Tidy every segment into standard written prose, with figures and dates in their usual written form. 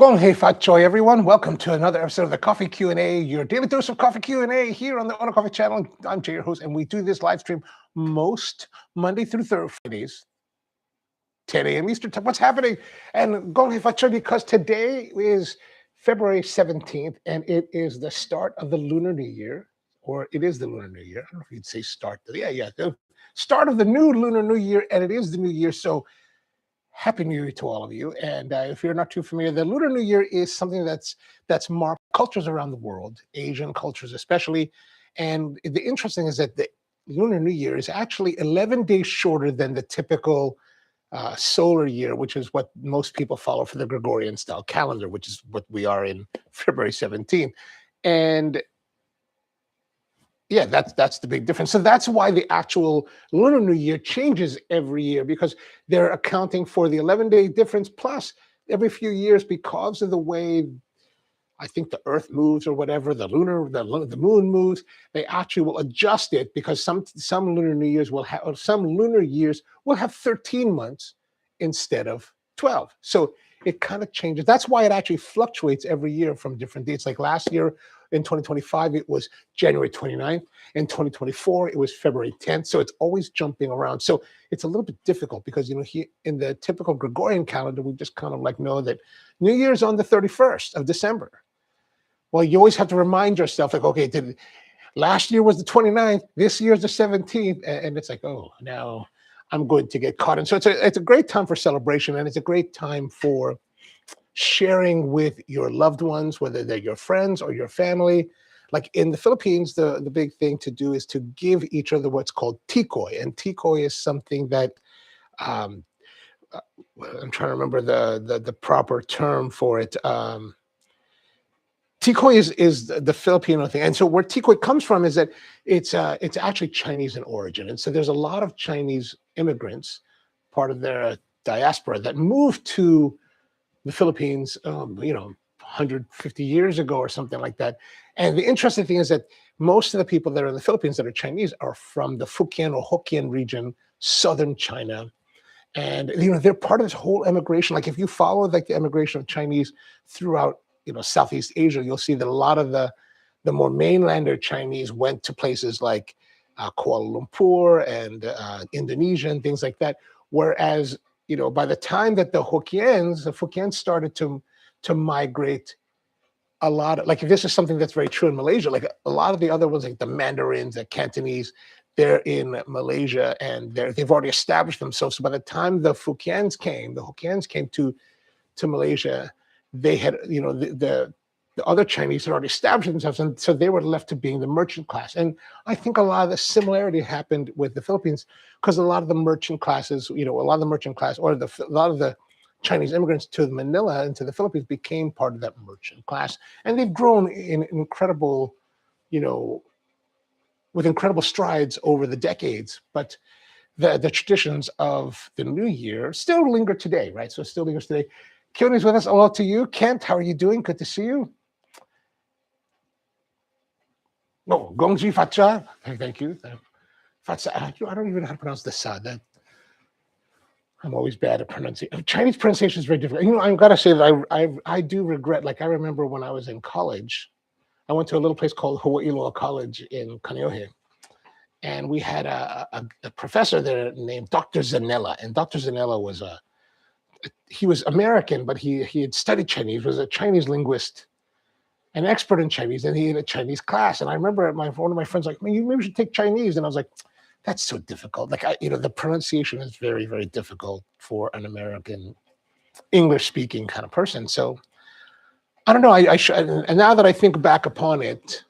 Hei Fat Choy, everyone. Welcome to another episode of the Coffee Q&A, your daily dose of coffee Q&A here on the Onocoffee channel. I'm Jay, your host, and we do this live stream most Monday through Fridays, 10 a.m. Eastern time. What's happening? And Hei Fat Choy, because today is February 17th, and it is the start of the Lunar New Year, or it is the Lunar New Year. I don't know if you'd say start. The start of the new Lunar New Year, and it is the new year. So Happy New Year to all of you. And if you're not too familiar, the Lunar New Year is something that's marked cultures around the world, Asian cultures especially. And the interesting is that the Lunar New Year is actually 11 days shorter than the typical solar year, which is what most people follow for the Gregorian style calendar, which is what we are in February 17th. And yeah, that's the big difference. So that's why the actual Lunar New Year changes every year, because they're accounting for the 11-day difference, plus every few years, because of the way I think the Earth moves or whatever, the moon moves, they actually will adjust it, because some Lunar New Years will have, or some lunar years will have 13 months instead of 12. So it kind of changes. That's why it actually fluctuates every year from different dates. Like last year in 2025, it was January 29th. In 2024, it was February 10th. So it's always jumping around. So it's a little bit difficult because, in the typical Gregorian calendar, we just kind of like know that New Year's on the 31st of December. Well, you always have to remind yourself, like, okay, last year was the 29th, this year's the 17th. And it's like, oh, now I'm going to get caught in. So it's a great time for celebration, and it's a great time for sharing with your loved ones, whether they're your friends or your family. Like in the Philippines, the big thing to do is to give each other what's called tikoy. And tikoy is something that, I'm trying to remember the proper term for it. Tikoy is the Filipino thing. And so where tikoy comes from is that it's actually Chinese in origin. And so there's a lot of Chinese immigrants, part of their diaspora, that moved to the Philippines, 150 years ago or something like that. And the interesting thing is that most of the people that are in the Philippines that are Chinese are from the Fujian or Hokkien region, southern China. And, they're part of this whole immigration. Like if you follow like the immigration of Chinese throughout, Southeast Asia, you'll see that a lot of the more mainlander Chinese went to places like Kuala Lumpur and Indonesia and things like that. Whereas, by the time that the Hokkien started to migrate, a lot of, like, if this is something that's very true in Malaysia, like a lot of the other ones, like the Mandarins, the Cantonese, they're in Malaysia and they've already established themselves. So by the time the Hokkiens came to Malaysia, they had, the other Chinese had already established themselves, and so they were left to being the merchant class. And I think a lot of the similarity happened with the Philippines, because a lot of the merchant classes, a lot of the Chinese immigrants to Manila and to the Philippines became part of that merchant class, and they've grown in incredible, with incredible strides over the decades. But the traditions of the New Year still linger today, right? So it still lingers today. Keone's with us. Hello to you. Kent, how are you doing? Good to see you. Oh, Gongji Fatcha. Thank you. Fatsa. I don't even know how to pronounce the sa. I'm always bad at pronunciation. Chinese pronunciation is very difficult. I've got to say that I do regret, like I remember when I was in college, I went to a little place called Hawaii Law College in Kaneohe. And we had a professor there named Dr. Zanella. And Dr. Zanella he was American, but he had studied Chinese, was a Chinese linguist, an expert in Chinese, and he had a Chinese class. And I remember one of my friends like, man, you maybe should take Chinese. And I was like, that's so difficult. Like, the pronunciation is very, very difficult for an American English speaking kind of person. So I don't know. I should, and now that I think back upon it,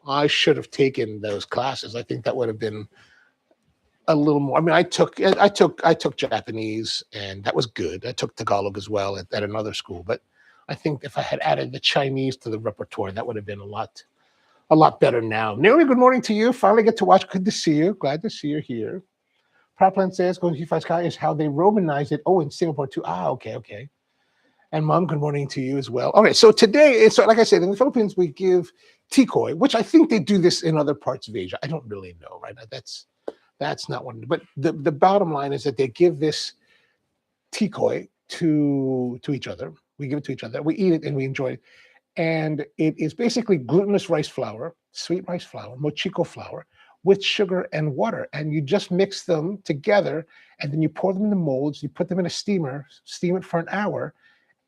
I should have taken those classes. I think that would have been a little more. I mean, I took Japanese, and that was good. I took Tagalog as well at another school. But I think if I had added the Chinese to the repertoire, that would have been a lot better now. Naomi, good morning to you. Finally get to watch. Good to see you. Glad to see you here. Praplan says, Going Sky is how they Romanized it. Oh, in Singapore too. Okay. And Mom, good morning to you as well. Okay, so today, like I said, in the Philippines, we give tikoy, which I think they do this in other parts of Asia. I don't really know, right? That's not one. But the bottom line is that they give this tikoy to each other, We give it to each other. We eat it and we enjoy it. And it is basically glutinous rice flour, sweet rice flour, mochiko flour, with sugar and water. And you just mix them together, and then you pour them in the molds. You put them in a steamer, steam it for an hour,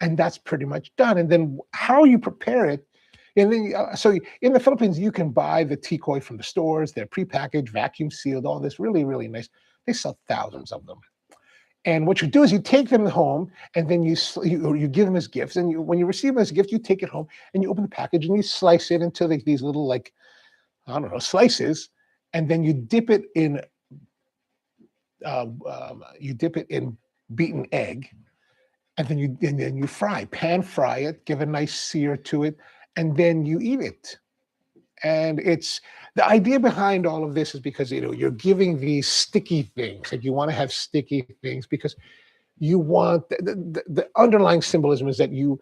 and that's pretty much done. And then how you prepare it, and then so in the Philippines, you can buy the tikoy from the stores. They're prepackaged, vacuum sealed, all this really, really nice. They sell thousands of them. And what you do is you take them home, and then you give them as gifts. And when you receive them as a gift, you take it home and you open the package and you slice it into these little, like, I don't know, slices, and then you dip it in beaten egg, and then you pan fry it, give a nice sear to it, and then you eat it. And it's the idea behind all of this is because you're giving these sticky things, like you want to have sticky things because you want the underlying symbolism is that you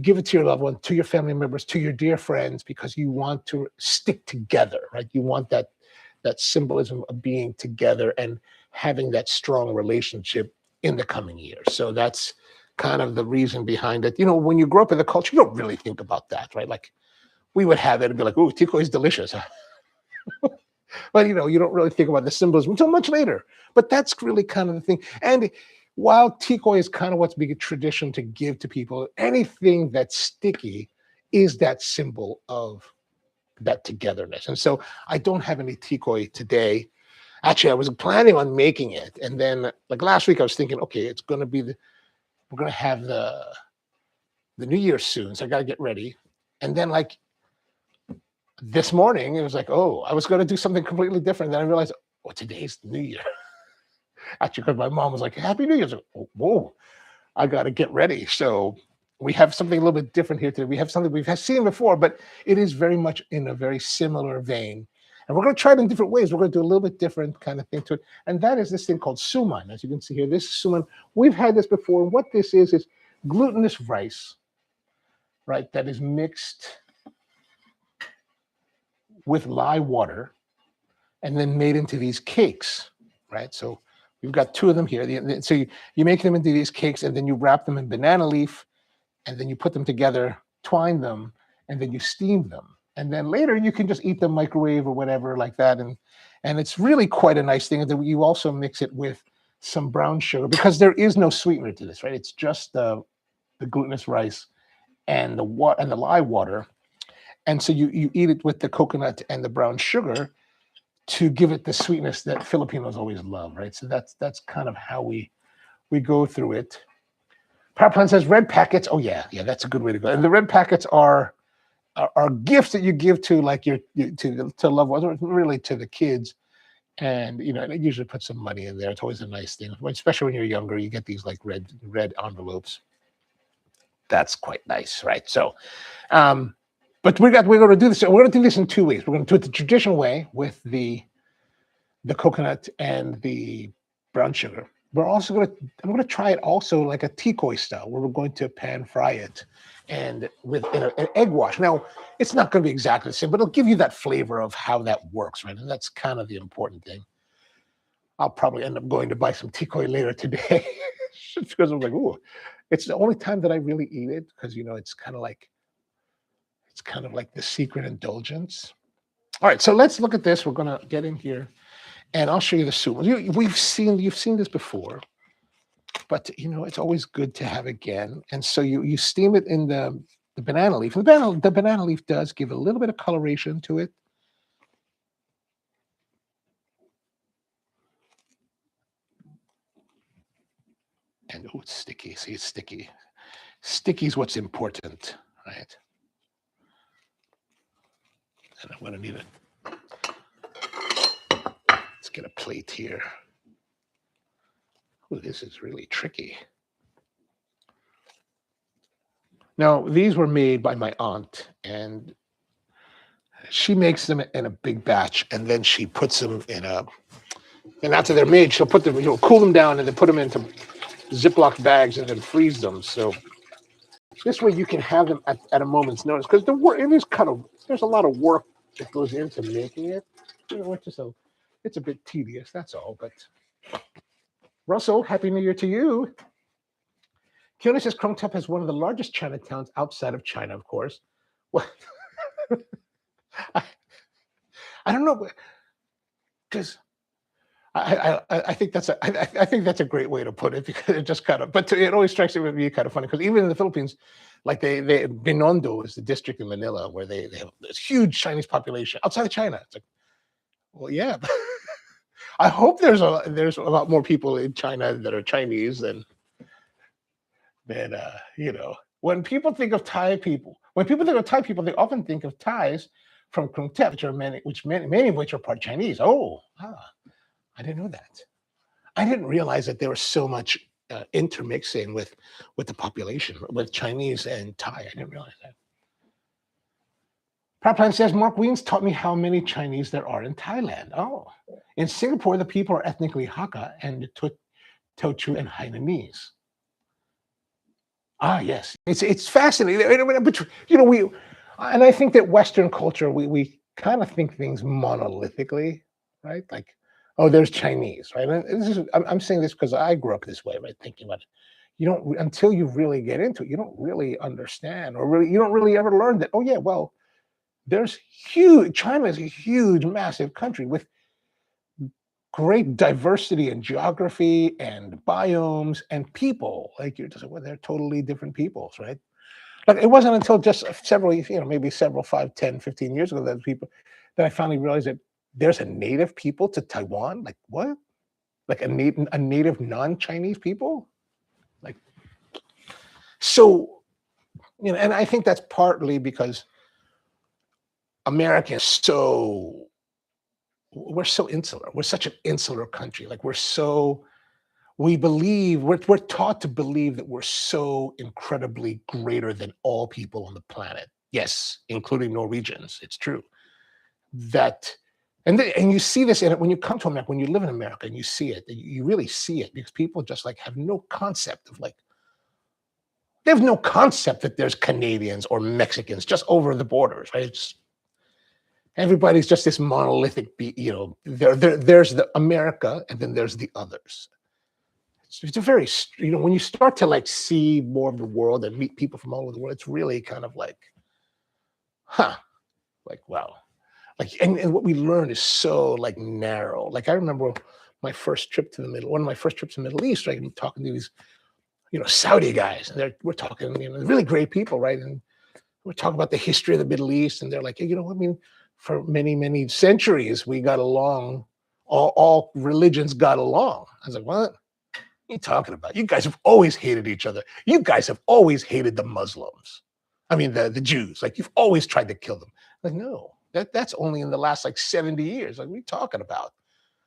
give it to your loved one, to your family members, to your dear friends, because you want to stick together, right? You want that symbolism of being together and having that strong relationship in the coming years. So that's kind of the reason behind it. When you grow up in the culture, you don't really think about that, right? Like we would have it and be like, "Oh, tiko is delicious." But you don't really think about the symbolism until much later. But that's really kind of the thing. And while tiko is kind of what's big a tradition to give to people, anything that's sticky is that symbol of that togetherness. And so I don't have any tiko today. Actually, I was planning on making it, and then like last week, I was thinking, okay, we're gonna have the New Year soon, so I got to get ready. And then like this morning, it was like, oh, I was going to do something completely different. Then I realized, oh, today's New Year. Actually, because my mom was like, Happy New Year. I was like, oh, whoa, I got to get ready. So we have something a little bit different here today. We have something we've seen before, but it is very much in a very similar vein. And we're going to try it in different ways. We're going to do a little bit different kind of thing to it. And that is this thing called suman. As you can see here, this is suman. We've had this before. And what this is glutinous rice, right, that is mixed with lye water and then made into these cakes, right? So we've got two of them here. So you make them into these cakes, and then you wrap them in banana leaf, and then you put them together, twine them, and then you steam them. And then later you can just eat them microwave or whatever like that. And it's really quite a nice thing. And you also mix it with some brown sugar because there is no sweetener to this, right? It's just the glutinous rice and the lye water. And so you eat it with the coconut and the brown sugar to give it the sweetness that Filipinos always love, right? So that's kind of how we go through it. Powerplant says red packets. Oh yeah, that's a good way to go. And the red packets are gifts that you give to like to loved ones, or really to the kids. And they usually put some money in there. It's always a nice thing, especially when you're younger. You get these like red envelopes. That's quite nice, right? So, but we're going to do this. We're going to do this in two ways. We're going to do it the traditional way with the coconut and the brown sugar. I'm going to try it also like a tikoy style, where we're going to pan fry it and with an egg wash. Now, it's not going to be exactly the same, but it'll give you that flavor of how that works, right? And that's kind of the important thing. I'll probably end up going to buy some tikoy later today just because I'm like, ooh, it's the only time that I really eat it because it's kind of like the secret indulgence. All right, so let's look at this. We're going to get in here, and I'll show you the soup. You've seen this before, but it's always good to have again. And so you steam it in the banana leaf. And the banana leaf does give a little bit of coloration to it. And it's sticky. See, it's sticky. Sticky is what's important, right? And I'm going to need it. Let's get a plate here. Oh, this is really tricky. Now, these were made by my aunt, and she makes them in a big batch, and then she puts them and after they're made, she'll put them, cool them down, and then put them into Ziploc bags and then freeze them. So this way you can have them at a moment's notice, because there's a lot of work that goes into making it. It's a bit tedious, that's all. But Russell, Happy New Year to you. Keone says Krung Thep has one of the largest Chinatowns outside of China, of course. Well, I, I don't know, because I think that's I think that's a great way to put it because it just kind of, but it always strikes me kind of funny because even in the Philippines, like Binondo is the district in Manila where they have this huge Chinese population outside of China. It's like, well, yeah, I hope there's a lot more people in China that are Chinese than when people think of Thai people, they often think of Thais from Krung Thep, which many of which are part Chinese. Oh, I didn't know that. I didn't realize that there was so much intermixing with the population, with Chinese and Thai. I didn't realize that. Praplan says, Mark Wiens taught me how many Chinese there are in Thailand. Oh, in Singapore, the people are ethnically Hakka and Teochew and Hainanese. Ah, yes, it's fascinating. But and I think that Western culture, we kind of think things monolithically, right? Like, oh, there's Chinese, right? And I'm saying this because I grew up this way, right? Thinking about it. You don't until you really get into it, you don't really understand, or really you don't really ever learn that. Oh, yeah, well, there's huge. China is a huge, massive country with great diversity in geography and biomes and people. Like you're just well, they're totally different peoples, right? Like it wasn't until just several, maybe several 5, 10, 15 years ago that I finally realized that there's a native people to Taiwan. Like what? Like a native non-Chinese people? Like so, and I think that's partly because America is we're so insular. We're such an insular country. Like we're taught to believe that we're so incredibly greater than all people on the planet. Yes, including Norwegians. It's true that, and you see this in it when you come to America, when you live in America, and you see it. You really see it because people just like have no concept of they have no concept that there's Canadians or Mexicans just over the borders, right? Everybody's just this monolithic. There's the America, and then there's the others. It's a very, when you start to see more of the world and meet people from all over the world, it's really kind of wow. And what we learn is so narrow. Like I remember my first trip to one of my first trips to the Middle East, right? I'm talking to these, Saudi guys, and we're talking, really great people, right? And we're talking about the history of the Middle East, and they're like, hey, I mean, for many, many centuries, we got along, all religions got along. I was like, what? What are you talking about? You guys have always hated each other. You guys have always hated the Muslims. I mean, the Jews. Like, you've always tried to kill them. Like, no, that's only in the last 70 years. Like, what are you talking about?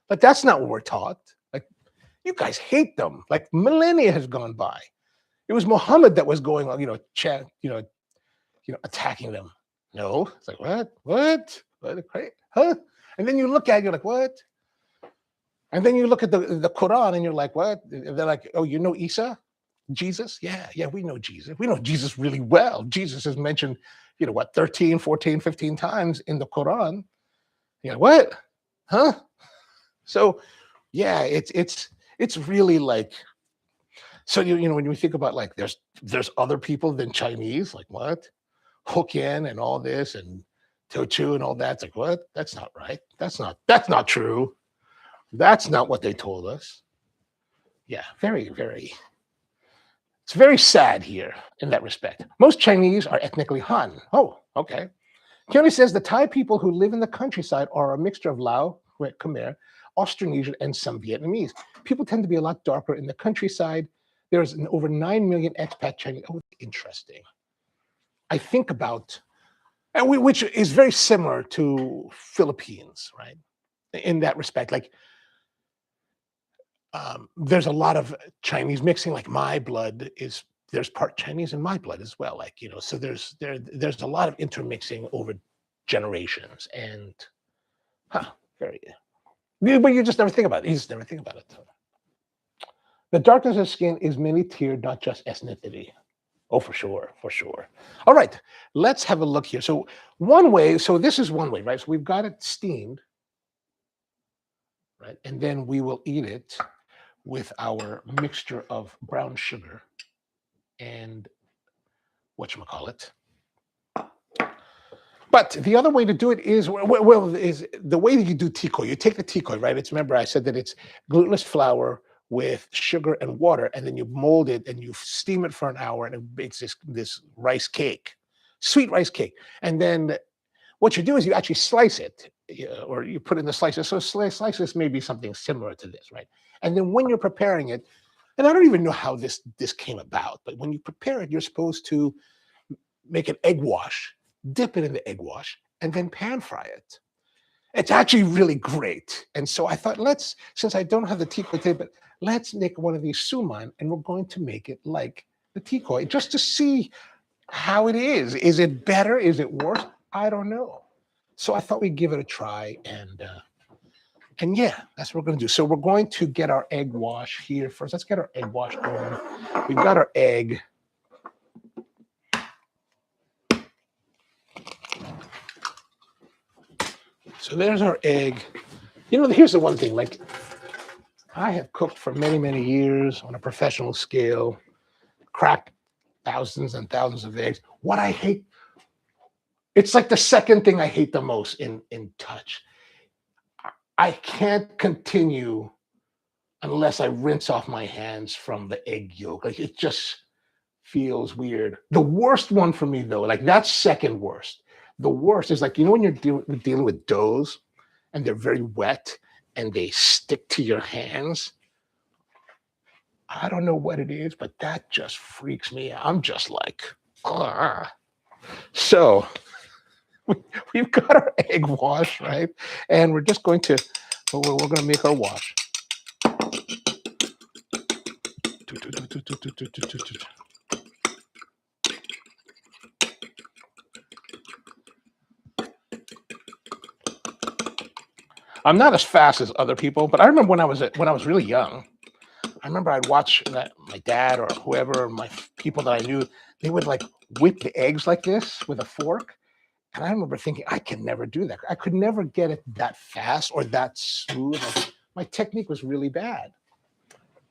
Like, that's not what we're taught. Like, you guys hate them. Like, millennia has gone by. It was Muhammad that was going on, attacking them. No, it's like, what? Huh? And then you look at it, you're like, what? And then you look at the Quran and you're like, what? They're like, oh, Isa? Jesus? Yeah, we know Jesus. We know Jesus really well. Jesus is mentioned, 13, 14, 15 times in the Quran. Yeah, what? Huh? So yeah, it's really so when you think about there's other people than Chinese, like what? Hokkien and all this and Teochew and all that. It's like, what? That's not right. That's not true. That's not what they told us. Yeah, very, very. It's very sad here in that respect. Most Chinese are ethnically Han. Oh, okay. Keone says the Thai people who live in the countryside are a mixture of Lao, Khmer, Austronesian, and some Vietnamese. People tend to be a lot darker in the countryside. There's over 9 million expat Chinese. Oh, interesting. I think about, which is very similar to Philippines, right? In that respect, there's a lot of Chinese mixing. Like there's part Chinese in my blood as well. So there's a lot of intermixing over generations, and very. But you just never think about it. You just never think about it. The darkness of skin is many tiered, not just ethnicity. Oh, for sure, for sure. All right, let's have a look here. So this is one way, right? So we've got it steamed, right? And then we will eat it with our mixture of brown sugar. and whatchamacallit. But the other way to do it is, is the way that you do tikoy. You take the tikoy, right? Remember I said that it's glutenless flour with sugar and water, and then you mold it and you steam it for an hour, and it makes this rice cake, sweet rice cake. And then what you do is you actually slice it, or you put in the slices. So slices may be something similar to this, right? And then when you're preparing it, and I don't even know how this came about, but when you prepare it, you're supposed to make an egg wash, dip it in the egg wash, and then pan fry it. It's actually really great. And so I thought, since I don't have the tikoy today, but let's make one of these suman, and we're going to make it like the tikoy, just to see how it is. Is it better? Is it worse? I don't know. So I thought we'd give it a try, and yeah, that's what we're going to do. So we're going to get our egg wash here first. Let's get our egg wash going. We've got our egg. So there's our egg. Here's the one thing, like, I have cooked for many, many years on a professional scale, cracked thousands and thousands of eggs. What I hate, it's like the second thing I hate the most in touch. I can't continue unless I rinse off my hands from the egg yolk. Like, it just feels weird. The worst one for me, though, like, that's second worst. The worst is, like, when you're dealing with doughs and they're very wet and they stick to your hands. I don't know what it is, but that just freaks me out. I'm just like, ugh. So we've got our egg wash, right? And we're just going to, we're going to make our wash. I'm not as fast as other people, but I remember when I was really young, I remember I'd watch my dad or whoever, my people that I knew, they would like whip the eggs like this with a fork. And I remember thinking, I can never do that. I could never get it that fast or that smooth. My technique was really bad.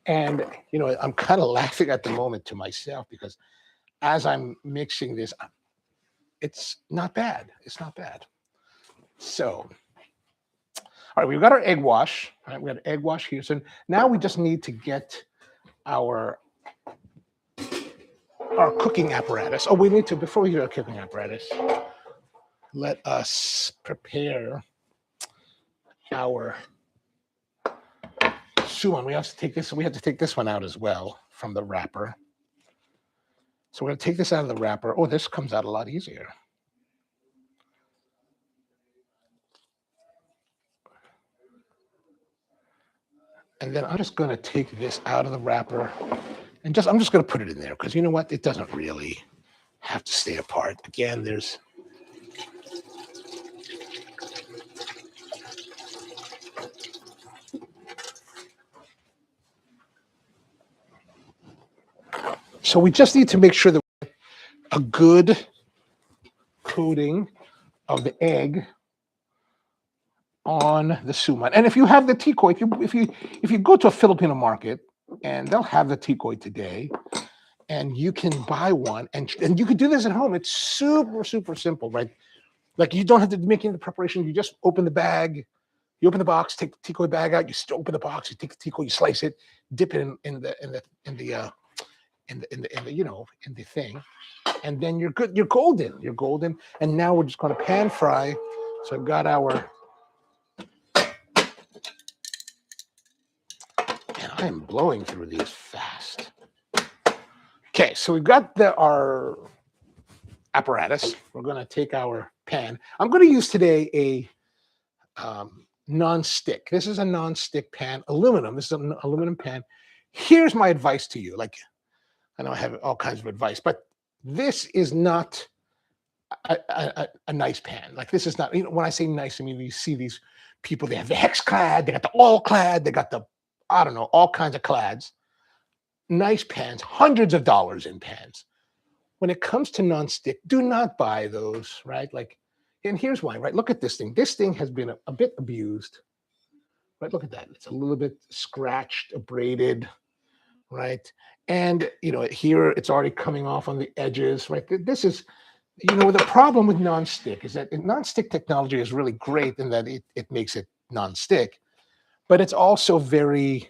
And, I'm kind of laughing at the moment to myself, because as I'm mixing this, it's not bad. It's not bad. So, all right, we've got our egg wash. All right, we got an egg wash here. So now we just need to get our cooking apparatus. Oh, we need to, before we do our cooking apparatus, let us prepare our suman. We have to take this. We have to take this one out as well from the wrapper. So we're going to take this out of the wrapper. Oh, this comes out a lot easier. And then I'm just going to take this out of the wrapper, and I'm just going to put it in there, because you know what? It doesn't really have to stay apart. Again, there's so we just need to make sure that we have a good coating of the egg on the suman. And if you have the tikoy, if you go to a Filipino market, and they'll have the tikoy today, and you can buy one, and you could do this at home. It's super, super simple, right? Like, you don't have to make any of the preparation. You just open the bag, you open the box, take the tikoy bag out, you still open the box, you take the tikoy, you slice it, dip it in the thing, and then you're good. You're golden. And now we're just going to pan fry. So I've got our, and I am blowing through these fast. Okay, so we've got our apparatus. We're going to take our pan. I'm going to use today a non-stick. This is a non-stick pan, aluminum. This is an aluminum pan. Here's my advice to you. Like, I know I have all kinds of advice, but this is not a nice pan. Like, this is not, when I say nice, I mean, you see these people, they have the hex clad, they got the all clad, they got the, I don't know, all kinds of clads. Nice pans, hundreds of dollars in pans. When it comes to non-stick, do not buy those, right? Like, and here's why, right? Look at this thing. This thing has been a bit abused, right? Look at that. It's a little bit scratched, abraded, right? And here it's already coming off on the edges, right? This is, the problem with nonstick is that nonstick technology is really great in that it makes it nonstick, but it's also very,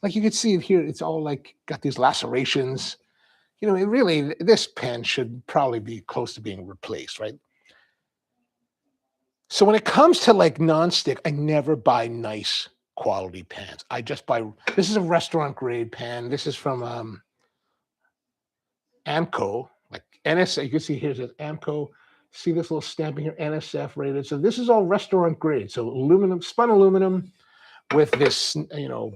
like you can see it here, it's all like got these lacerations. It really, this pan should probably be close to being replaced, right? So when it comes to like nonstick, I never buy nice quality pans. I just buy, this is a restaurant grade pan. This is from Amco, like NSF. You can see here it says Amco. See this little stamping here, NSF rated. So this is all restaurant grade. So aluminum, spun aluminum with this,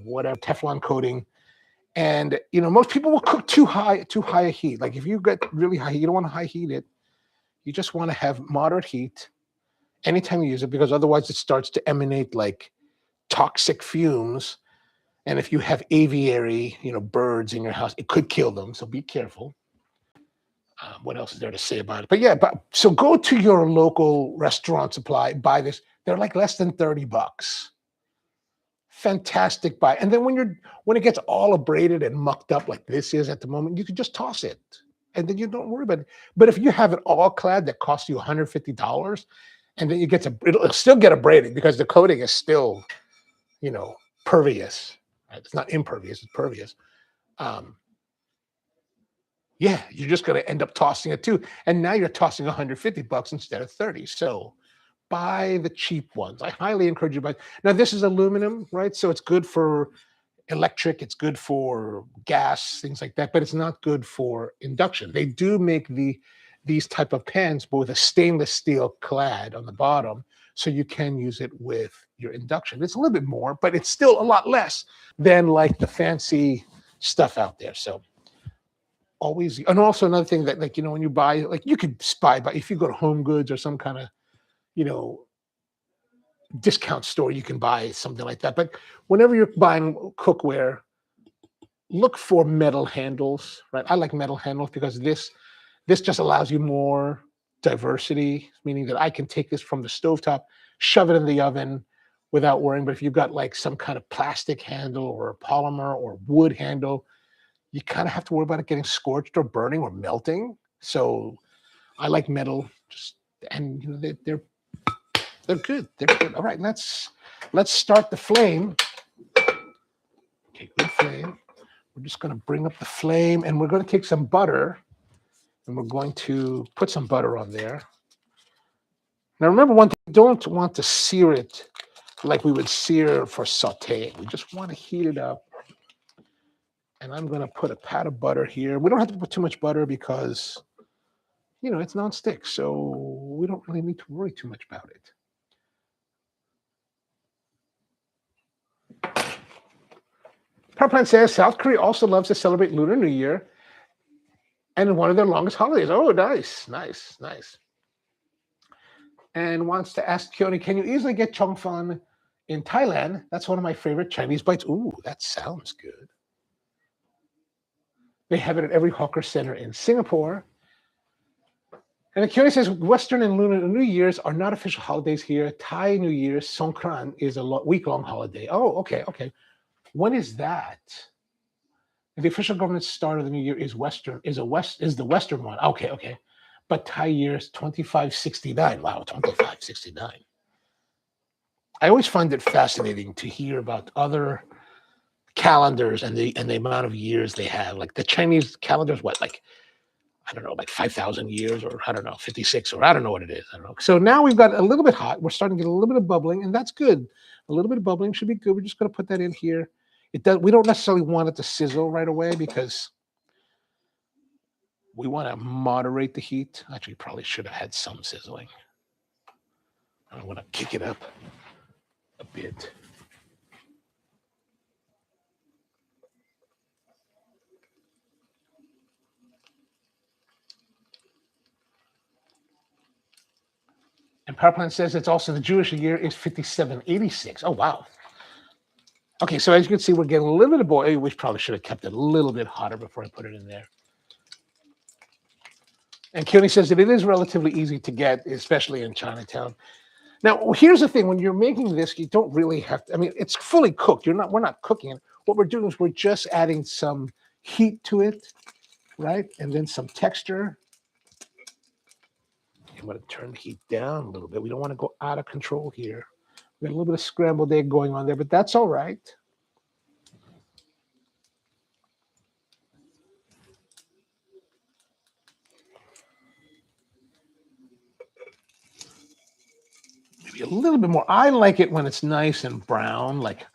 whatever Teflon coating. And most people will cook too high a heat. Like if you get really high heat, you don't want to high heat it. You just want to have moderate heat anytime you use it, because otherwise it starts to emanate like toxic fumes. And if you have aviary, birds in your house, it could kill them. So be careful. What else is there to say about it? But yeah, so go to your local restaurant supply, buy this. They're like less than $30. Fantastic buy. And then when it gets all abraded and mucked up like this is at the moment, you can just toss it. And then you don't worry about it. But if you have it all clad that costs you $150, and then it'll still get abraded because the coating is still, pervious. Right? It's not impervious, it's pervious. Yeah, you're just going to end up tossing it too. And now you're tossing $150 instead of 30. So buy the cheap ones. I highly encourage you to buy. Now, this is aluminum, right? So it's good for electric, it's good for gas, things like that, but it's not good for induction. They do make these type of pans, but with a stainless steel clad on the bottom, so you can use it with your induction. It's a little bit more, but it's still a lot less than like the fancy stuff out there. So always, and also another thing that, like, when you buy, like, you could buy if you go to Home Goods or some kind of, discount store, you can buy something like that. But whenever you're buying cookware, look for metal handles, right? I like metal handles because this just allows you more diversity, meaning that I can take this from the stovetop, shove it in the oven without worrying. But if you've got like some kind of plastic handle or a polymer or wood handle, you kind of have to worry about it getting scorched or burning or melting. So I like metal, and they're good. They're good. All right, let's start the flame. Okay, good flame. We're just going to bring up the flame, and we're going to take some butter, and we're going to put some butter on there. Now, remember one thing: we don't want to sear it like we would sear for sauté. We just want to heat it up. And I'm going to put a pat of butter here. We don't have to put too much butter because, it's nonstick, so we don't really need to worry too much about it. Power Plant says South Korea also loves to celebrate Lunar New Year and one of their longest holidays. Oh, nice. And wants to ask Keone, can you easily get chong fan in Thailand? That's one of my favorite Chinese bites. Ooh, that sounds good. They have it at every hawker center in Singapore. And Keone says Western and Lunar New Year's are not official holidays here. Thai New Year's, Songkran, is a week-long holiday. Oh, okay. When is that? The official government start of the new year is the Western one. Okay. But Thai year is 2569. Wow, 2569. I always find it fascinating to hear about other calendars and the amount of years they have. Like the Chinese calendar is what, like, I don't know, like 5,000 years, or I don't know, 56, or I don't know what it is. I don't know. So now we've got a little bit hot. We're starting to get a little bit of bubbling, and that's good. A little bit of bubbling should be good. We're just going to put that in here. We don't necessarily want it to sizzle right away because we want to moderate the heat. Actually, probably should have had some sizzling. I want to kick it up a bit. And Power Plant says it's also the Jewish year is 5786. Oh, wow. Okay, so as you can see, we're getting a little bit of boil. We probably should have kept it a little bit hotter before I put it in there. And Keone says that it is relatively easy to get, especially in Chinatown. Now, here's the thing. When you're making this, you don't really have to, it's fully cooked. We're not cooking it. what we're doing is we're just adding some heat to it, right? And then some texture. I'm going to turn the heat down a little bit. We don't want to go out of control here. We got a little bit of scrambled egg going on there, but that's all right. Maybe a little bit more. I like it when it's nice and brown. Like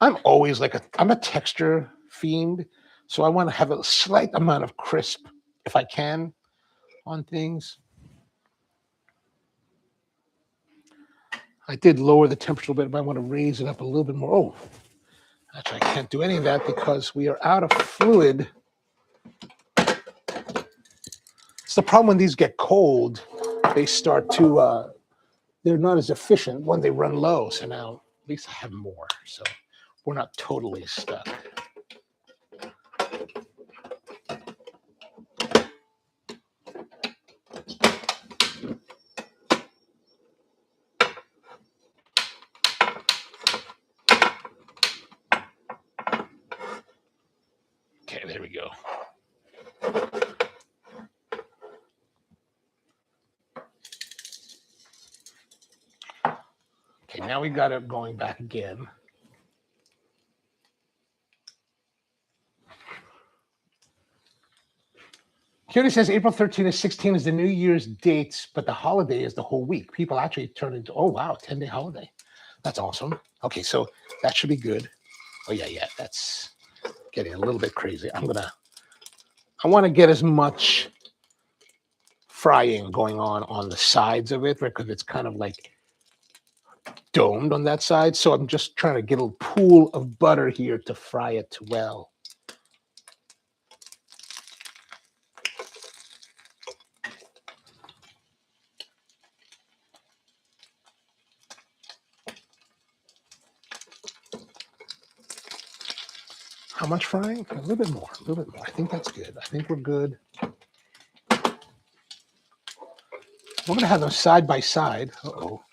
I'm always like I'm a texture fiend, so I want to have a slight amount of crisp if I can on things. I did lower the temperature a little bit, but I want to raise it up a little bit more. Oh, actually, I can't do any of that because we are out of fluid. It's the problem when these get cold, they start to, they're not as efficient when they run low. So now at least I have more. So we're not totally stuck. Okay, there we go. Okay, now we got it going back again. Cutie says April 13 to 16 is the New Year's dates, but the holiday is the whole week. People actually turn into, oh, wow, 10-day holiday. That's awesome. Okay, so that should be good. Oh, yeah, that's getting a little bit crazy. I want to get as much frying going on the sides of it, right? Because it's kind of like domed on that side. So I'm just trying to get a little pool of butter here to fry it well. How much frying? A little bit more, a little bit more. I think that's good. I think we're good. We're going to have them side by side. Uh-oh.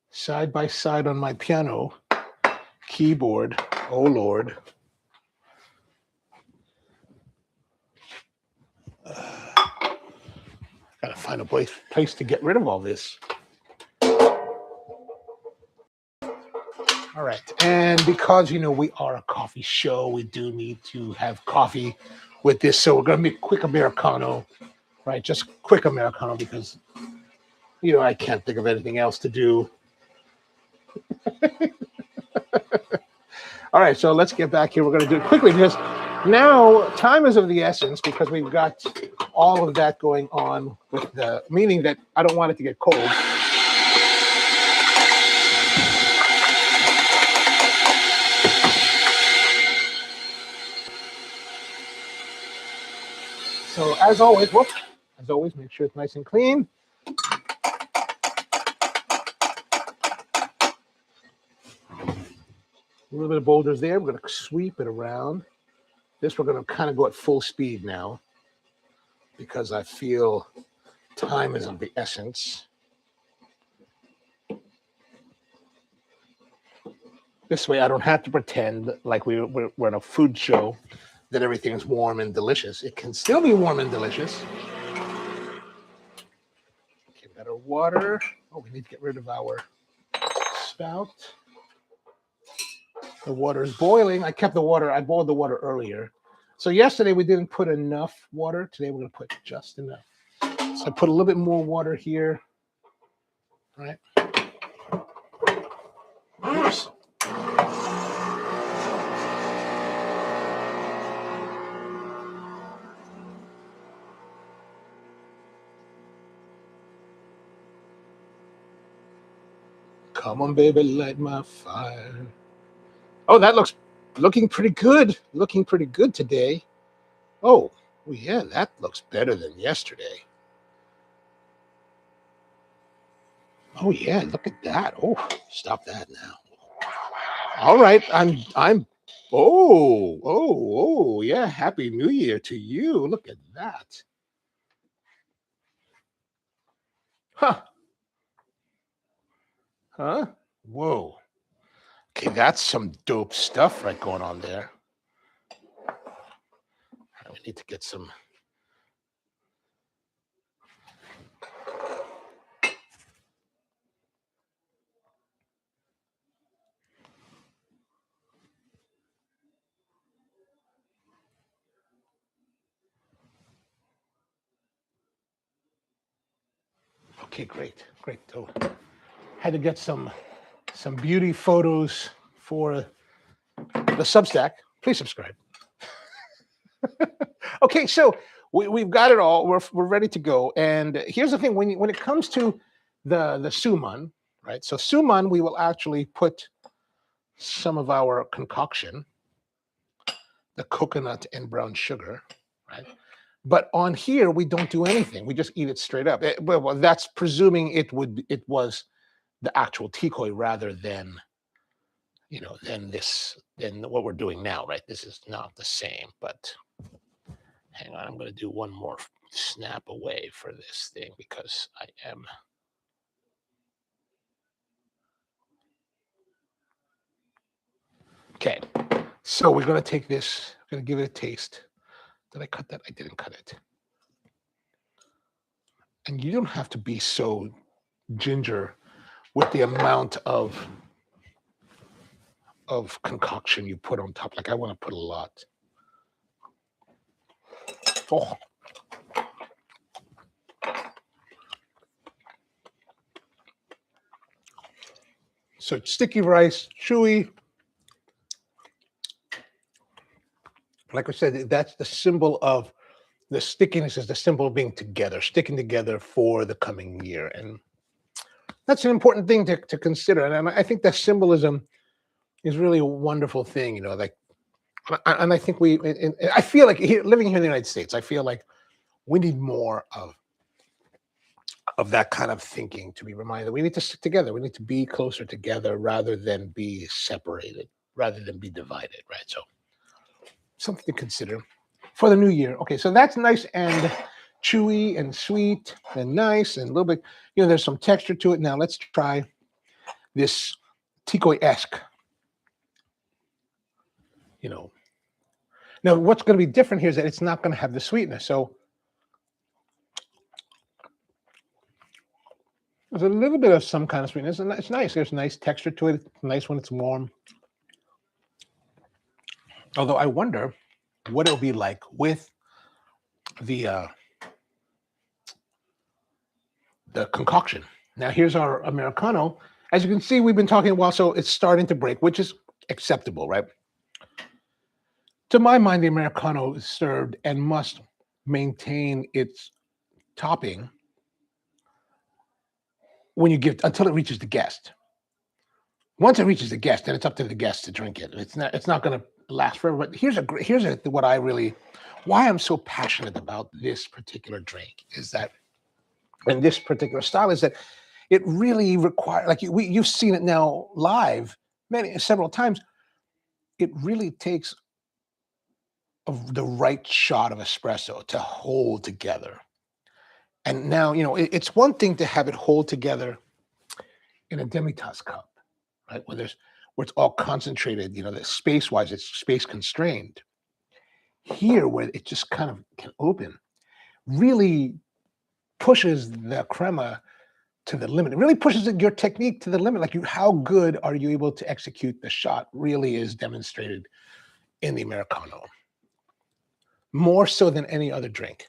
Side by side on my piano keyboard. Oh, Lord. Got to find a place to get rid of all this. All right. And because, we are a coffee show, we do need to have coffee with this. So we're going to make quick Americano, right? Just quick Americano because, I can't think of anything else to do. All right. So let's get back here. We're going to do it quickly because now time is of the essence because we've got all of that going on with meaning that I don't want it to get cold. So as always, make sure it's nice and clean. A little bit of boulders there. We're going to sweep it around. This we're going to kind of go at full speed now because I feel time is of the essence. This way I don't have to pretend like we're in a food show that everything is warm and delicious. It can still be warm and delicious. Okay, we got our water. Oh, we need to get rid of our spout. The water is boiling. I boiled the water earlier. So yesterday we didn't put enough water. Today we're going to put just enough. So I put a little bit more water here. All right. Oops. Come on, baby, light my fire. Oh, that looking pretty good. Looking pretty good today. Oh, well, yeah, that looks better than yesterday. Oh, yeah, look at that. Oh, stop that now. All right, oh, yeah, Happy New Year to you. Look at that. Huh. Whoa. Okay, that's some dope stuff right going on there. We need to get some. Okay, great. Oh, had to get some beauty photos for the Substack. Please subscribe. Okay, so we've got it all. We're ready to go. And here's the thing: when it comes to the suman, right? So suman, we will actually put some of our concoction, the coconut and brown sugar, right? But on here, we don't do anything. We just eat it straight up. Well, that's presuming it was the actual decoy rather than, than what we're doing now, right? This is not the same, but hang on, I'm going to do one more snap away for this thing because I am. Okay, so we're going to take this, we're going to give it a taste. Did I cut that? I didn't cut it. And you don't have to be so ginger with the amount of concoction you put on top. Like I want to put a lot. Oh. So sticky rice, chewy. Like I said, that's the symbol of the stickiness is the symbol of being together, sticking together for the coming year. And that's an important thing to consider. And I think that symbolism is really a wonderful thing, like, and I think I feel like living here in the United States, I feel like we need more of that kind of thinking to be reminded that we need to stick together. We need to be closer together rather than be separated, rather than be divided, right? So something to consider for the new year. Okay, so that's nice and chewy and sweet and nice and a little bit, there's some texture to it. Now let's try this decoy-esque, Now what's going to be different here is that it's not going to have the sweetness. So there's a little bit of some kind of sweetness, and it's nice. There's nice texture to it. It's nice when it's warm. Although I wonder what it'll be like with the concoction. Now here's our Americano. As you can see, we've been talking a while, so it's starting to break, which is acceptable, right? To my mind, the Americano is served and must maintain its topping when you give until it reaches the guest. Once it reaches the guest, then it's up to the guest to drink it. It's not going to last forever. But here's why I'm so passionate about this particular drink is that, and this particular style is that it really requires, like you've seen it now live several times. It really takes the right shot of espresso to hold together. And now, it's one thing to have it hold together in a demitasse cup, right? Where it's all concentrated, that space-wise, it's space constrained. Here, where it just kind of can open, really pushes the crema to the limit. It really pushes your technique to the limit. Like how good are you able to execute the shot really is demonstrated in the Americano. More so than any other drink.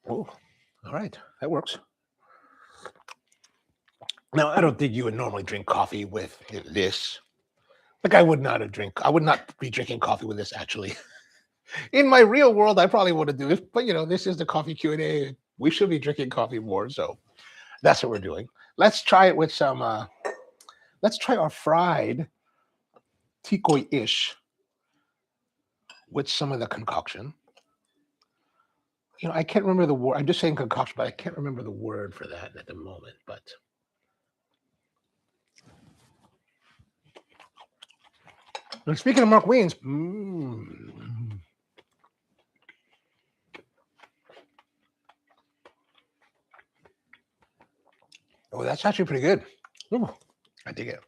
Oh, all right, that works. Now, I don't think you would normally drink coffee with this. Like I would not be drinking coffee with this actually. In my real world, I probably wouldn't do this, but this is the coffee Q&A. We should be drinking coffee more, so that's what we're doing. Let's try it with some, let's try our fried decoy-ish with some of the concoction. I can't remember the word. I'm just saying concoction, but I can't remember the word for that at the moment, but. And speaking of Mark Wiens, oh, that's actually pretty good. Ooh, I dig it.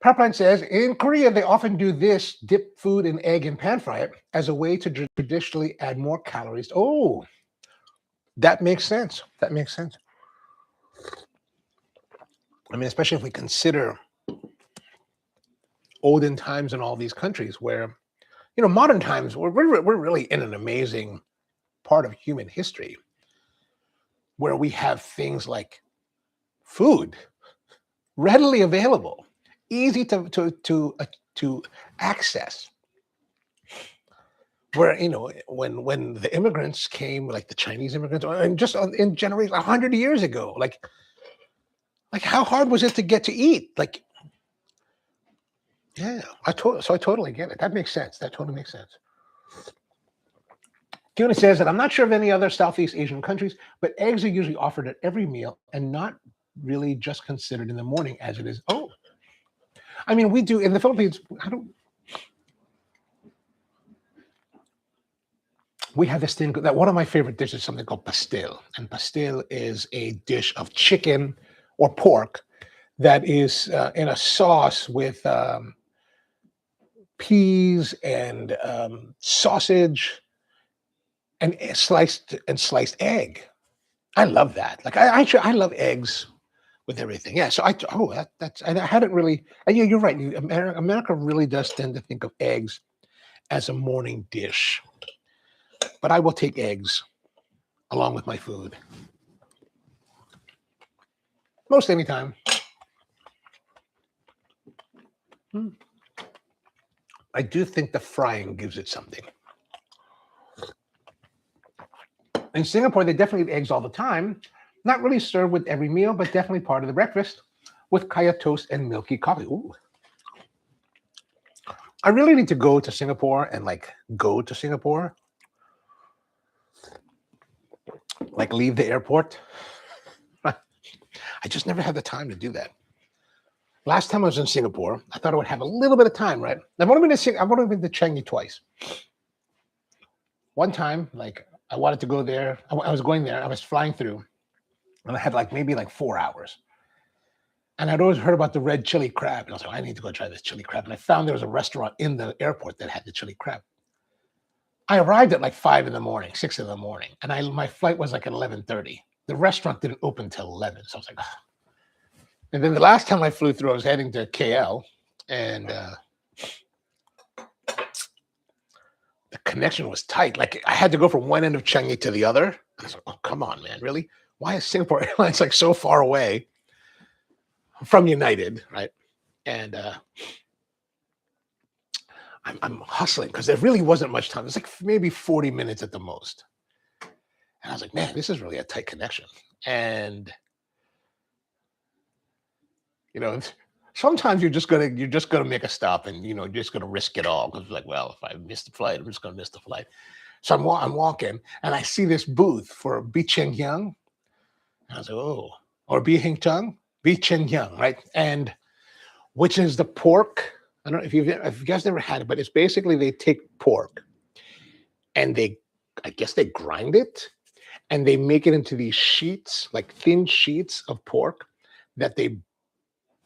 Pipeline says, in Korea, they often do this, dip food in egg and pan fry it as a way to traditionally add more calories. Oh, that makes sense. That makes sense. I mean, especially if we consider olden times in all these countries where, modern times, we're really in an amazing part of human history where we have things like food readily available, easy to access. Where when the immigrants came, like the Chinese immigrants, and just in generations 100 years ago, like how hard was it to get to eat? Like, yeah, I totally get it. That makes sense. That totally makes sense. Tuna says that I'm not sure of any other Southeast Asian countries, but eggs are usually offered at every meal and not really just considered in the morning as it is. Oh, I mean, we do in the Philippines. We have this thing that one of my favorite dishes is something called pastel. And pastel is a dish of chicken or pork that is in a sauce with peas and sausage and sliced egg. I love that. Like I love eggs with everything. Yeah. So that's I hadn't really. And yeah, you're right. America really does tend to think of eggs as a morning dish, but I will take eggs along with my food most anytime. I do think the frying gives it something. In Singapore, they definitely eat eggs all the time. Not really served with every meal, but definitely part of the breakfast with kaya toast and milky coffee. Ooh. I really need to go to Singapore and like leave the airport. I just never had the time to do that. Last time I was in Singapore, I thought I would have a little bit of time, right? I've only been to Changi twice. One time, like I wanted to go there. I was going there. I was flying through, and I had maybe 4 hours. And I'd always heard about the red chili crab, and I was like, I need to go try this chili crab. And I found there was a restaurant in the airport that had the chili crab. I arrived at 5 in the morning, 6 in the morning, and my flight was at 11:30. The restaurant didn't open till 11, so I was like, oh. And then the last time I flew through, I was heading to KL, and the connection was tight. Like I had to go from one end of Changi to the other. I was like, oh, come on, man, really? Why is Singapore Airlines so far away from United, right? And I'm hustling because there really wasn't much time. It's maybe 40 minutes at the most. And I was like, man, this is really a tight connection. And sometimes you're just gonna make a stop, and you're just gonna risk it all because well, if I miss the flight, I'm just gonna miss the flight. So I'm walking, and I see this booth for bicheng yang. And I was like, oh, or biheng chung, bicheng yang, right? And which is the pork. I don't know if you guys never had it, but it's basically they take pork and I guess they grind it and they make it into these sheets, like thin sheets of pork that they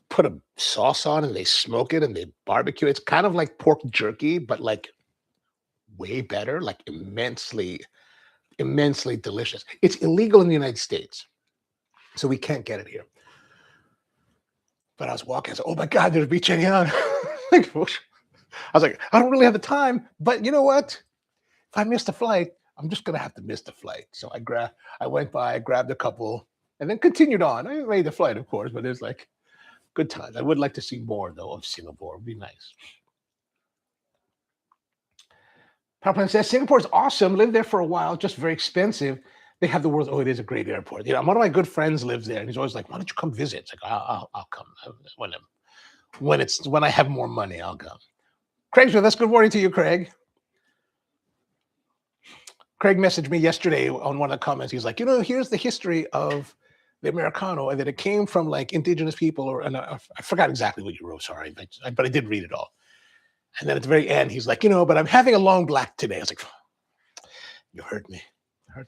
put a sauce on and they smoke it and they barbecue. It's kind of like pork jerky, but way better, immensely, immensely delicious. It's illegal in the United States, so we can't get it here. But I was walking, I was like, oh my God, there's bicheng yang. I was like, I don't really have the time, but you know what? If I miss the flight, I'm just gonna have to miss the flight. So I went by, grabbed a couple, and then continued on. I made the flight, of course, but it's good times. I would like to see more though of Singapore. It'd be nice. Powerplant says Singapore is awesome. Lived there for a while, just very expensive. They have the world's it is a great airport. One of my good friends lives there, and he's always like, "Why don't you come visit?" It's like, I'll come when I have more money, I'll come. Craig's with us. Good morning to you, Craig. Craig messaged me yesterday on one of the comments. He's like, here's the history of the Americano, and that it came from indigenous people, and I forgot exactly what you wrote. Sorry, but I did read it all. And then at the very end, he's like, but I'm having a long black today. I was like, you hurt me. . . 。 . 。 . . . . . . . . . . . . . . . . . . . . . . . . . . . . . . . . . . . . . . . . . . . . . . . . . . . . .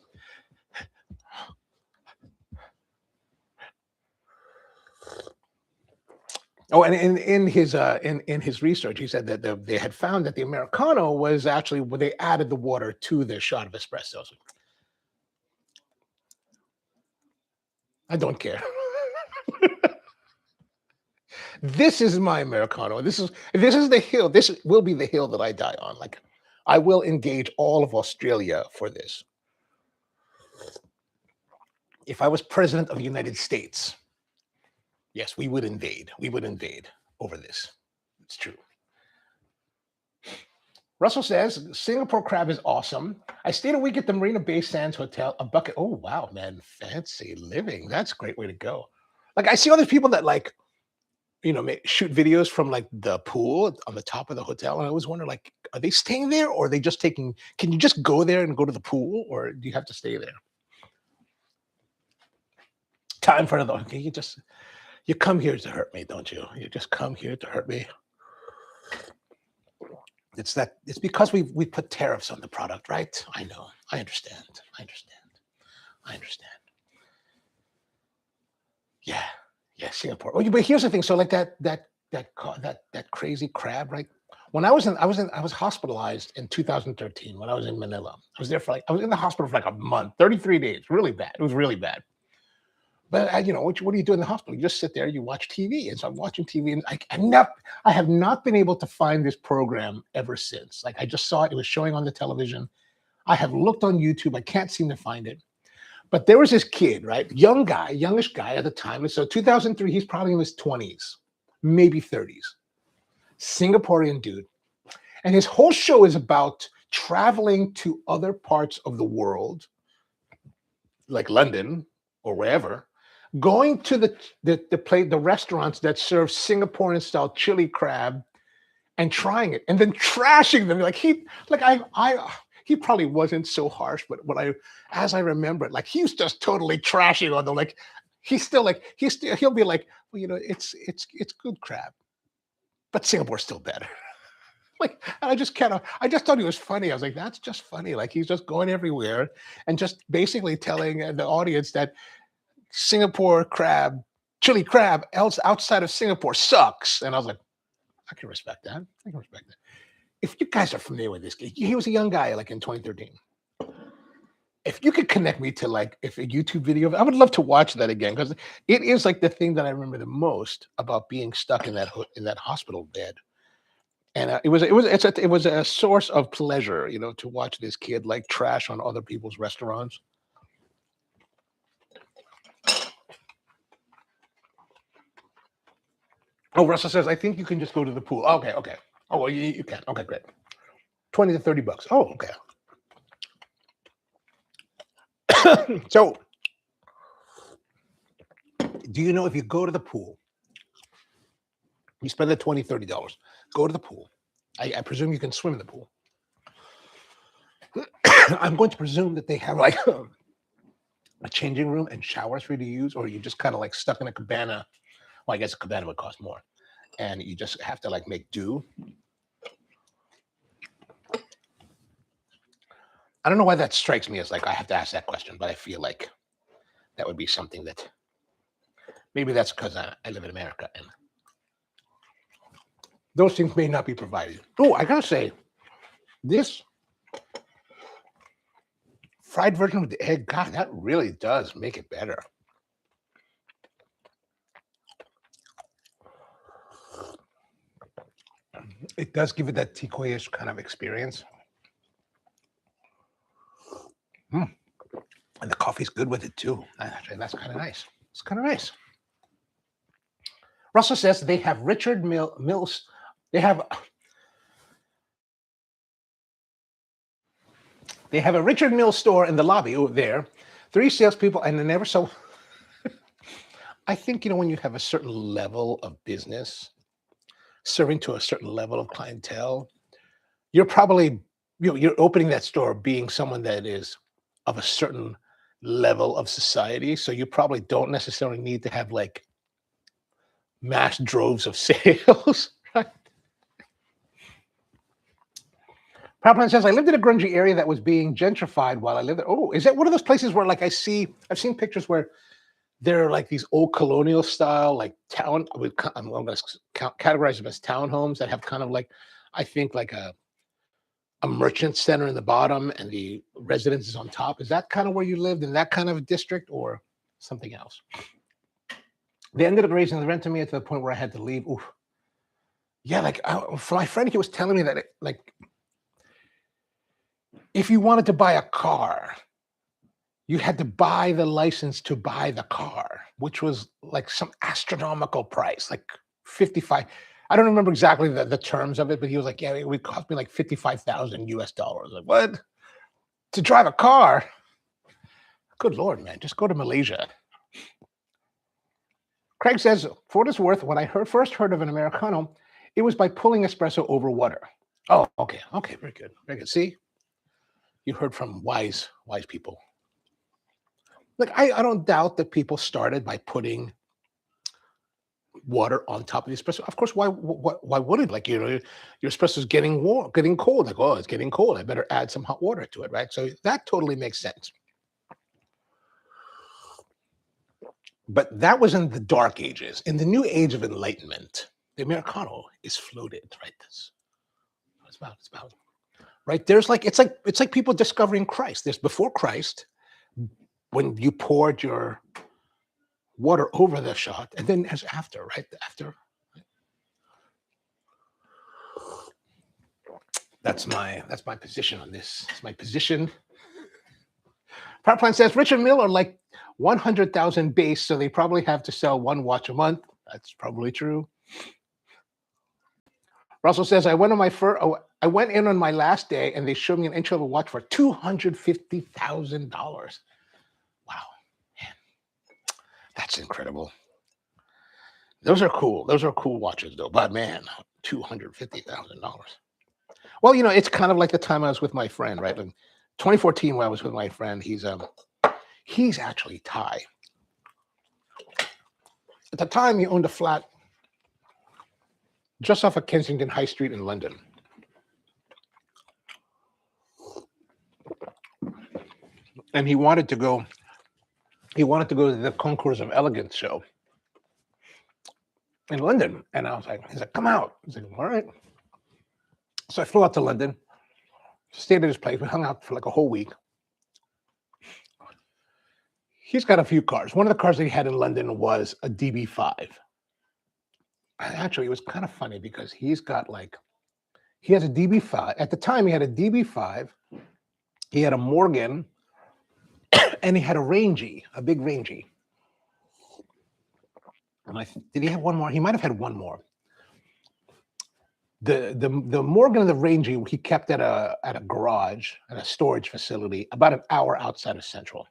Oh, and in his research, he said that they had found that the Americano was actually when they added the water to the shot of espresso. So I don't care. This is my Americano. This is the hill. This will be the hill that I die on. Like I will engage all of Australia for this. If I was president of the United States, yes, we would invade. We would invade over this. It's true. Russell says Singapore crab is awesome. I stayed a week at the Marina Bay Sands Hotel. A bucket. Oh wow, man, fancy living. That's a great way to go. Like I see all these people that like shoot videos from like the pool on the top of the hotel, and I always wonder like, are they staying there or are they just taking? Can you just go there and go to the pool, or do you have to stay there? Time for another. Okay, you come here to hurt me, don't you? You just come here to hurt me. It's because we put tariffs on the product, right? I know. I understand. I understand. I understand. Yeah. Yeah, Singapore. Oh, but here's the thing. So like that crazy crab, right? When I was hospitalized in 2013 when I was in Manila. I was in the hospital for like a month, 33 days. Really bad. It was really bad. But what do you do in the hospital? You just sit there, you watch TV. And so I'm watching TV, and I have not been able to find this program ever since. Like I just saw it; it was showing on the television. I have looked on YouTube, I can't seem to find it. But there was this kid, right? Youngish guy at the time. And so 2003, he's probably in his 20s, maybe 30s. Singaporean dude. And his whole show is about traveling to other parts of the world, like London or wherever, going to the restaurants that serve Singaporean style chili crab and trying it and then trashing them. He probably wasn't so harsh, but as I remember it, like he was just totally trashing on them. Like he'll be like, well, it's good crab, but Singapore's still better. Like, and I just thought he was funny. I was like, that's just funny. Like he's just going everywhere and just basically telling the audience that Singapore crab, chili crab, else outside of Singapore sucks. And I was like, I can respect that. I can respect that. If you guys are familiar with this guy, he was a young guy like in 2013. If you could connect me to like if a YouTube video, I would love to watch that again because it is like the thing that I remember the most about being stuck in that hospital bed. And it was a source of pleasure, to watch this kid like trash on other people's restaurants. Oh, Russell says, I think you can just go to the pool. Okay, okay. Oh, well, you can. Okay, great. 20 to 30 bucks. Oh, okay. So, do you know if you go to the pool, you spend the $20, $30, go to the pool. I presume you can swim in the pool. I'm going to presume that they have like a changing room and showers for you to use, or you just kind of like stuck in a cabana. Well, I guess a cabana would cost more. And you just have to like make do. I don't know why that strikes me as like I have to ask that question, but I feel like that would be something that maybe that's because I live in America and those things may not be provided. Oh, I gotta say, this fried version with the egg, God, that really does make it better. It does give it that tikoyish kind of experience. And the coffee's good with it too. That's kind of nice. It's kind of nice. Russell says they have Richard Mills. They have a Richard Mills store in the lobby over there. 3 salespeople, and they never so. I think when you have a certain level of business, serving to a certain level of clientele, you're probably you're opening that store being someone that is of a certain level of society. So you probably don't necessarily need to have like mass droves of sales. Right? Paplan says, I lived in a grungy area that was being gentrified while I lived there. Oh, is that one of those places where like I've seen pictures where They're like these old colonial style, like town. I'm going to categorize them as townhomes that have kind of like, I think like a merchant center in the bottom and the residence is on top. Is that kind of where you lived, in that kind of district, or something else? They ended up raising the rent to me to the point where I had to leave. Oof. Yeah, like for my friend, he was telling me that like if you wanted to buy a car, you had to buy the license to buy the car, which was like some astronomical price, like 55. I don't remember exactly the terms of it, but he was like, yeah, it would cost me like 55,000 US dollars. Like, what? To drive a car? Good Lord, man. Just go to Malaysia. Craig says, for what it's worth, when I first heard of an Americano, it was by pulling espresso over water. Oh, okay. Okay, very good. Very good. See? You heard from wise people. Like, I don't doubt that people started by putting water on top of the espresso. Of course, why wouldn't, like, your espresso is getting warm, getting cold. Like, oh, it's getting cold. I better add some hot water to it, right? So that totally makes sense. But that was in the dark ages. In the new age of enlightenment, the Americano is floated, right? That's what it's about. Right? There's like, it's like people discovering Christ. There's before Christ, when you poured your water over the shot, and then there's after, right? After. That's my position on this. It's my position. Power Plant says Richard Mille are like 100,000 base, so they probably have to sell one watch a month. That's probably true. Russell says I went in on my last day, and they showed me an entry level watch for $250,000. Wow, man, that's incredible. Those are cool. Those are cool watches, though. But man, $250,000. Well, it's kind of like the time I was with my friend, right? In 2014, when I was with my friend, he's actually Thai. At the time, he owned a flat just off of Kensington High Street in London. And he wanted to go to the Concours of Elegance show in London. And I was like, he's like, come out. He's like, all right. So I flew out to London, stayed at his place. We hung out for like a whole week. He's got a few cars. One of the cars that he had in London was a DB5. Actually, it was kind of funny because he has a DB5. At the time, he had a DB5. He had a Morgan, and he had a big Rangy. And did he have one more? He might have had one more. The Morgan and the Rangy he kept at a garage, at a storage facility, about an hour outside of Central.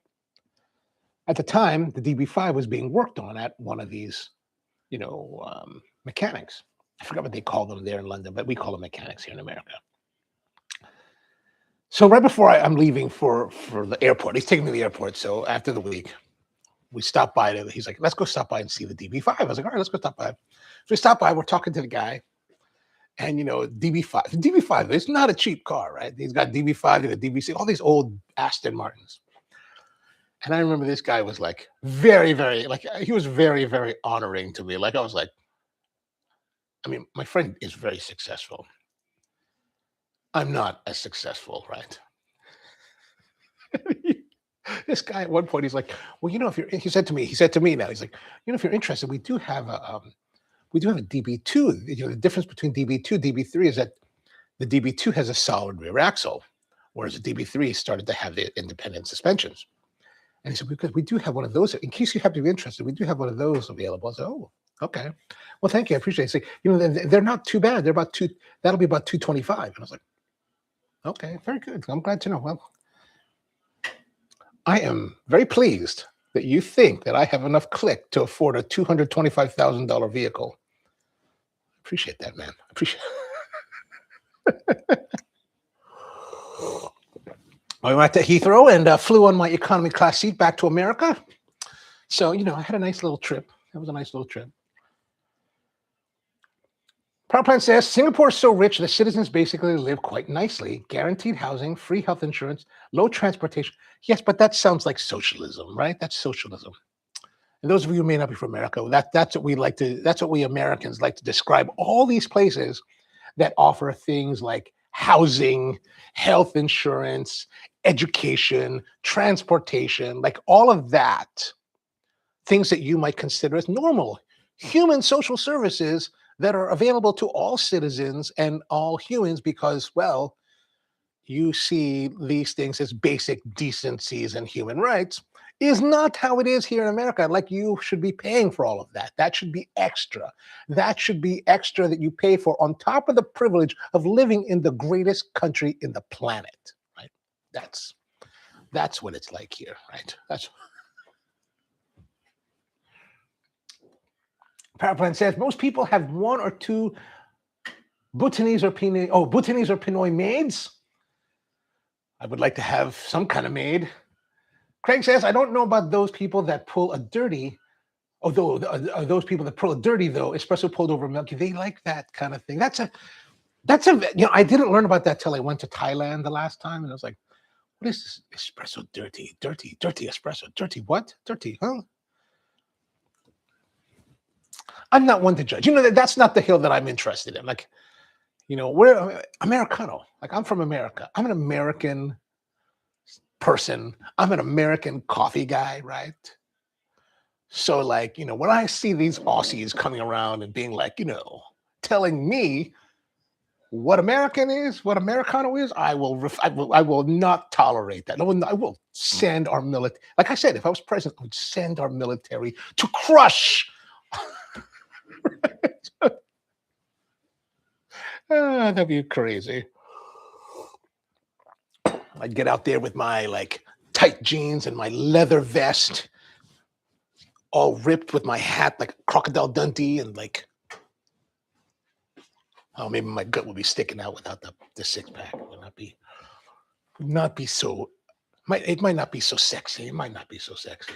At the time, the DB5 was being worked on at one of these, mechanics. I forgot what they call them there in London, but we call them mechanics here in America. So right before I'm leaving for the airport, he's taking me to the airport. So after the week, we stopped by. He's like, let's go stop by and see the DB5. I was like, all right, let's go stop by. So we stop by. We're talking to the guy. And, DB5. The DB5, it's not a cheap car, right? He's got DB5, he's got DB6, all these old Aston Martins. And I remember this guy was like very, very, he was very, very honoring to me. Like, I was like, my friend is very successful. I'm not as successful, right? This guy at one point, he's like, well, he said to me now, he's like, if you're interested, we do have a DB2. The difference between DB2 DB3 is that the DB2 has a solid rear axle, whereas the DB3 started to have the independent suspensions. And he said, because we do have one of those, in case you happen to be interested, we do have one of those available. I said, oh, okay. Well, thank you. I appreciate it. So, they're not too bad. That'll be about 225. And I was like, okay, very good. I'm glad to know. Well, I am very pleased that you think that I have enough click to afford a $225,000 vehicle. Appreciate that, man. Appreciate it. I went to Heathrow and flew on my economy class seat back to America. So, I had a nice little trip. That was a nice little trip. Power Plant says, Singapore is so rich, the citizens basically live quite nicely. Guaranteed housing, free health insurance, low transportation. Yes, but that sounds like socialism, right? That's socialism. And those of you who may not be from America, that's what we like to, that's what we Americans like to describe all these places that offer things like housing, health insurance, education, transportation, like all of that, things that you might consider as normal human social services that are available to all citizens and all humans because, well, you see these things as basic decencies and human rights is not how it is here in America. Like you should be paying for all of that. That should be extra. That should be extra that you pay for on top of the privilege of living in the greatest country in the planet, right? That's what it's like here, right? That's Paraplan says most people have one or two Bhutanese or Pinoy maids. I would like to have some kind of maid. Craig says, I don't know about those people that pull a dirty, although those people that pull a dirty, though, espresso pulled over milk, they like that kind of thing. I didn't learn about that till I went to Thailand the last time. And I was like, what is this espresso dirty espresso? Dirty what? Dirty, huh? I'm not one to judge. That's not the hill that I'm interested in. Like, we're Americano. Like, I'm from America. I'm an American person. I'm an American coffee guy, right? So, like, when I see these Aussies coming around and being like, telling me what American is, what Americano is, I will not tolerate that. I will send our military. Like I said, if I was president, I would send our military to crush. That'd be crazy. I'd get out there with my like tight jeans and my leather vest, all ripped with my hat like Crocodile Dundee, and like, oh, maybe my gut would be sticking out without the six pack. It would not be so. It might not be so sexy. It might not be so sexy.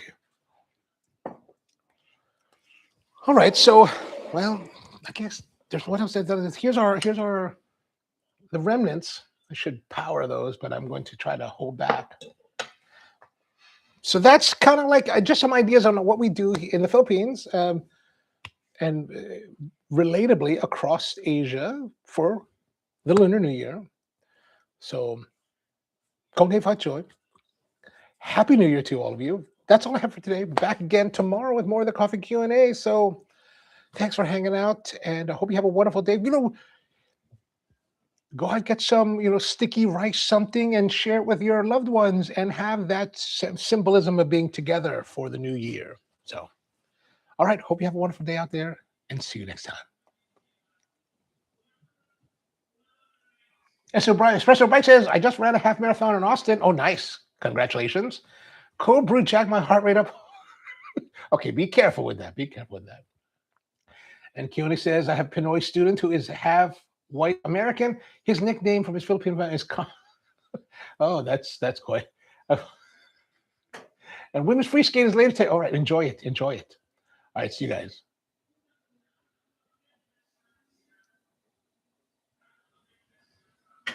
All right, so, well, I guess there's what else. Here's the remnants. I should power those, but I'm going to try to hold back. So that's kind of like just some ideas on what we do in the Philippines and relatably across Asia for the Lunar New Year. So, Hei Fat Choy. Happy New Year to all of you. That's all I have for today. Back again tomorrow with more of the coffee Q&A. So thanks for hanging out, and I hope you have a wonderful day. Go ahead, get some, sticky rice something and share it with your loved ones and have that symbolism of being together for the new year. So, all right, hope you have a wonderful day out there, and see you next time. And so Espresso Bite says, I just ran a half marathon in Austin. Oh, nice. Congratulations. Cold brew jacked my heart rate up. Okay, be careful with that. Be careful with that. And Keone says, I have a Pinoy student who is half white American. His nickname from his Filipino family is oh, that's quite. And women's free skate is later today. All right, enjoy it. All right, see you guys.